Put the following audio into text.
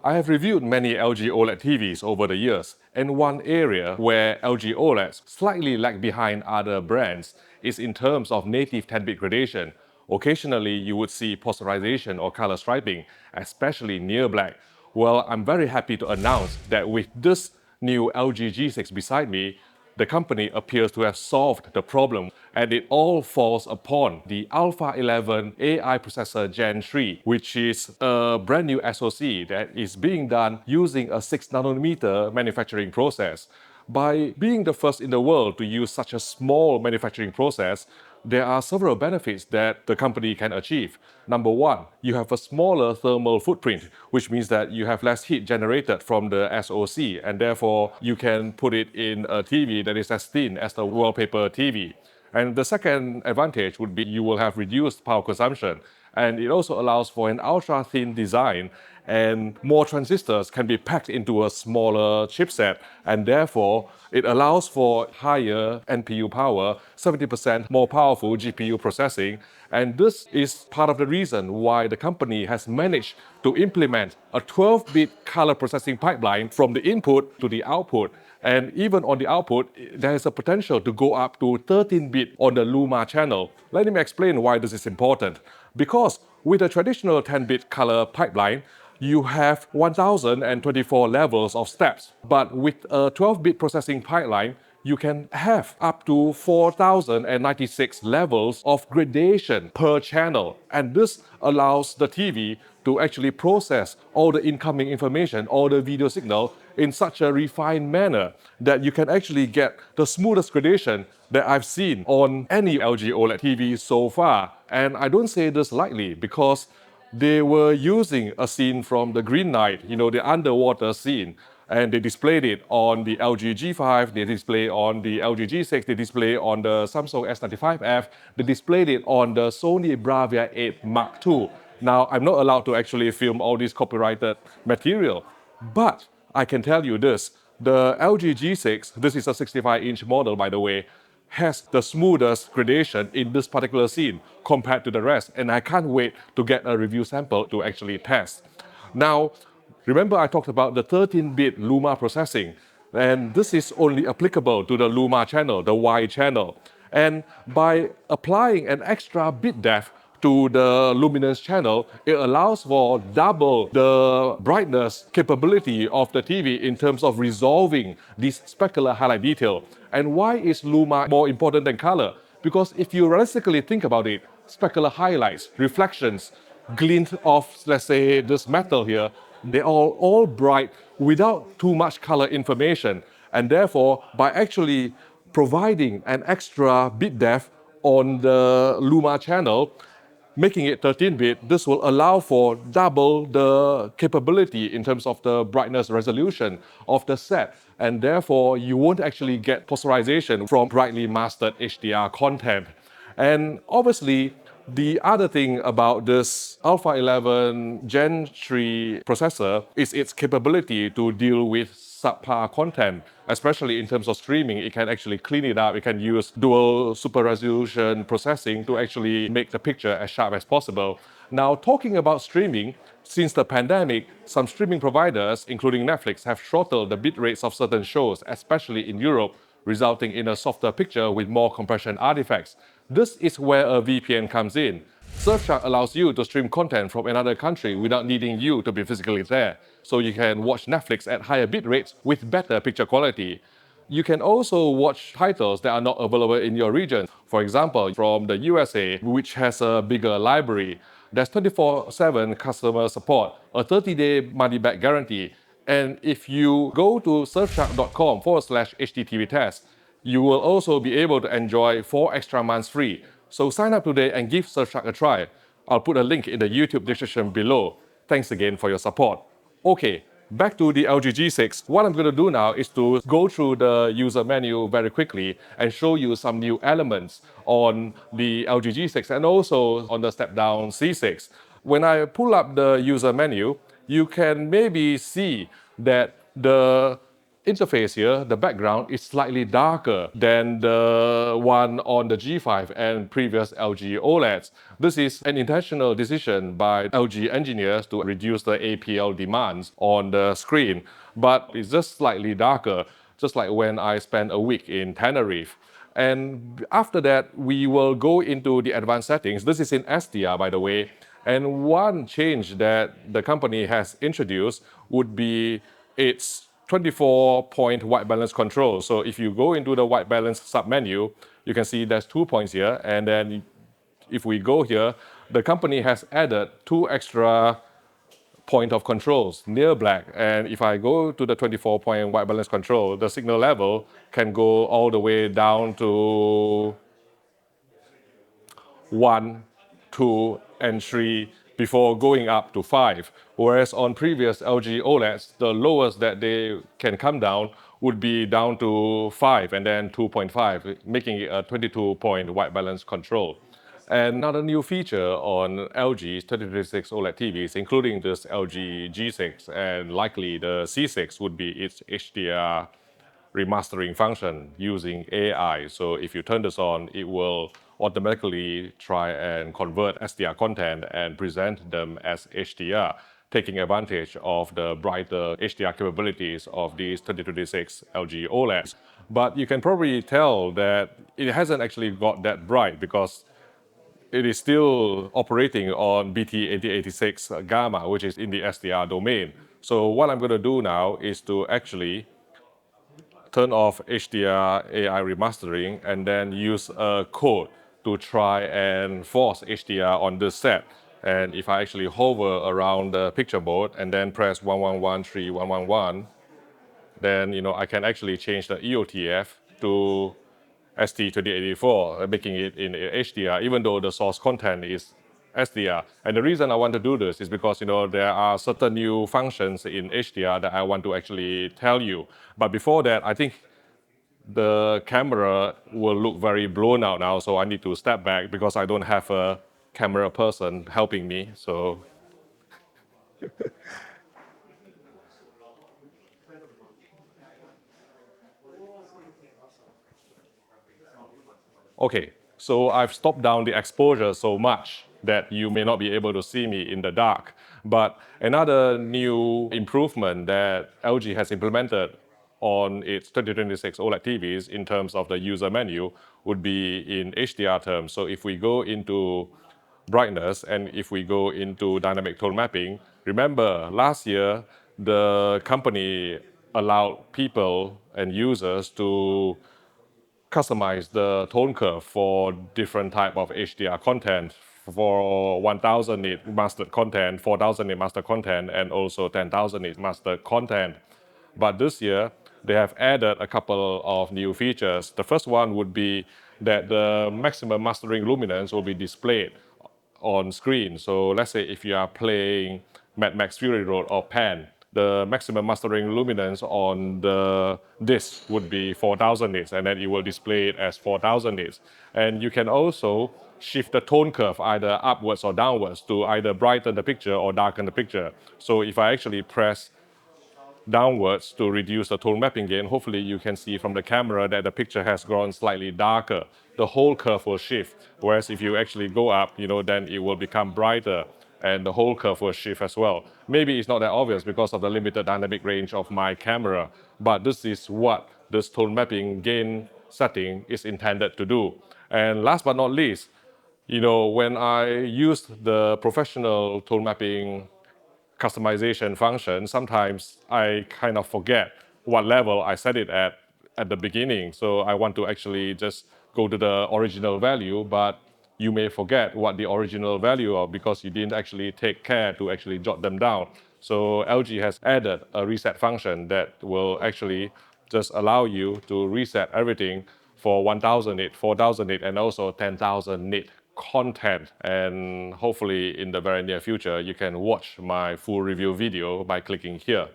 I have reviewed many LG OLED TVs over the years, and one area where LG OLEDs slightly lag behind other brands is in terms of native 10-bit gradation. Occasionally, you would see posterization or color striping, especially near black. Well, I'm very happy to announce that with this new LG G6 beside me, the company appears to have solved the problem, and it all falls upon the Alpha 11 AI processor Gen 3, which is a brand new SoC that is being done using a 6 nanometer manufacturing process. By being the first in the world to use such a small manufacturing process, there are several benefits that the company can achieve. Number one, you have a smaller thermal footprint, which means that you have less heat generated from the SoC, and therefore you can put it in a TV that is as thin as the wallpaper TV. And the second advantage would be you will have reduced power consumption. And it also allows for an ultra-thin design, and more transistors can be packed into a smaller chipset, and therefore it allows for higher NPU power, 70% more powerful GPU processing, and this is part of the reason why the company has managed to implement a 12-bit color processing pipeline from the input to the output. And even on the output, there is a potential to go up to 13-bit on the Luma channel. Let me explain why this is important. Because with a traditional 10-bit color pipeline, you have 1024 levels of steps. But with a 12-bit processing pipeline, you can have up to 4096 levels of gradation per channel. And this allows the TV to actually process all the incoming information, all the video signal in such a refined manner that you can actually get the smoothest gradation that I've seen on any LG OLED TV so far. And I don't say this lightly because they were using a scene from the Green Knight, the underwater scene, and they displayed it on the LG G5, they display on the LG G6, they display on the Samsung S95F, they displayed it on the Sony Bravia 8 Mark II. Now, I'm not allowed to actually film all this copyrighted material, but I can tell you this, the LG G6, this is a 65-inch model by the way, has the smoothest gradation in this particular scene compared to the rest, and I can't wait to get a review sample to actually test. Now, remember I talked about the 13-bit Luma processing, and this is only applicable to the Luma channel, the Y channel. And by applying an extra bit depth to the luminance channel, it allows for double the brightness capability of the TV in terms of resolving this specular highlight detail. And why is Luma more important than color? Because if you realistically think about it, specular highlights, reflections, glint of, let's say, this metal here, they're all bright without too much color information. And therefore, by actually providing an extra bit depth on the Luma channel, making it 13-bit, this will allow for double the capability in terms of the brightness resolution of the set. And therefore, you won't actually get posterization from brightly mastered HDR content. And obviously, the other thing about this Alpha 11 Gen 3 processor is its capability to deal with subpar content, especially in terms of streaming. It can actually clean it up. It can use dual super resolution processing to actually make the picture as sharp as possible. Now, talking about streaming, since the pandemic, some streaming providers, including Netflix, have throttled the bit rates of certain shows, especially in Europe, resulting in a softer picture with more compression artifacts. This is where a VPN comes in. Surfshark allows you to stream content from another country without needing you to be physically there, so you can watch Netflix at higher bit rates with better picture quality. You can also watch titles that are not available in your region. For example, from the USA, which has a bigger library, there's 24/7 customer support, a 30-day money-back guarantee, and if you go to surfshark.com/HDTV test, you will also be able to enjoy 4 extra months free. So sign up today and give Surfshark a try. I'll put a link in the YouTube description below. Thanks again for your support. Okay, back to the LG G6. What I'm going to do now is to go through the user menu very quickly and show you some new elements on the LG G6 and also on the step-down C6. When I pull up the user menu, you can maybe see that the interface here, the background is slightly darker than the one on the G5 and previous LG OLEDs. This is an intentional decision by LG engineers to reduce the APL demands on the screen, but it's just slightly darker, just like when I spent a week in Tenerife. And after that, we will go into the advanced settings. This is in SDR, by the way. And one change that the company has introduced would be its 24-point white balance control. So if you go into the white balance submenu, you can see there's 2 points here. And then if we go here, the company has added 2 extra point of controls near black. And if I go to the 24-point white balance control, the signal level can go all the way down to 1, 2, and 3 before going up to 5. Whereas on previous LG OLEDs, the lowest that they can come down would be down to 5 and then 2.5, making it a 22-point white balance control. And another new feature on LG's 2026 OLED TVs, including this LG G6 and likely the C6, would be its HDR remastering function using AI. So if you turn this on, it will automatically try and convert SDR content and present them as HDR, taking advantage of the brighter HDR capabilities of these 2026 LG OLEDs. But you can probably tell that it hasn't actually got that bright because it is still operating on BT8086 gamma, which is in the SDR domain. So what I'm going to do now is to actually turn off HDR AI remastering and then use a code to try and force HDR on this set. And if I actually hover around the picture mode and then press 11131111, then I can actually change the EOTF to ST2084, making it in HDR, even though the source content is SDR. And the reason I want to do this is because there are certain new functions in HDR that I want to actually tell you. But before that, I think the camera will look very blown out now, so I need to step back because I don't have a camera person helping me. So okay, so I've stopped down the exposure so much that you may not be able to see me in the dark. But another new improvement that LG has implemented on its 2026 OLED TVs in terms of the user menu would be in HDR terms. So if we go into brightness and if we go into dynamic tone mapping, remember last year the company allowed people and users to customize the tone curve for different type of HDR content for 1000 nit mastered content, 4000 nit mastered content, and also 10,000 nit mastered content. But this year, they have added a couple of new features. The first one would be that the maximum mastering luminance will be displayed on screen. So let's say if you are playing Mad Max Fury Road or Pan, the maximum mastering luminance on the disc would be 4000 nits, and then it will display it as 4000 nits. And you can also shift the tone curve either upwards or downwards to either brighten the picture or darken the picture. So if I actually press downwards to reduce the tone mapping gain, hopefully you can see from the camera that the picture has grown slightly darker. The whole curve will shift. Whereas if you actually go up, then it will become brighter and the whole curve will shift as well. Maybe it's not that obvious because of the limited dynamic range of my camera, but this is what this tone mapping gain setting is intended to do. And last but not least, when I used the professional tone mapping customization function, sometimes I kind of forget what level I set it at the beginning. So I want to actually just go to the original value, but you may forget what the original value are because you didn't actually take care to actually jot them down. So LG has added a reset function that will actually just allow you to reset everything for 1000 nit, 4000 nit, and also 10,000 nit content. And hopefully in the very near future, you can watch my full review video by clicking here.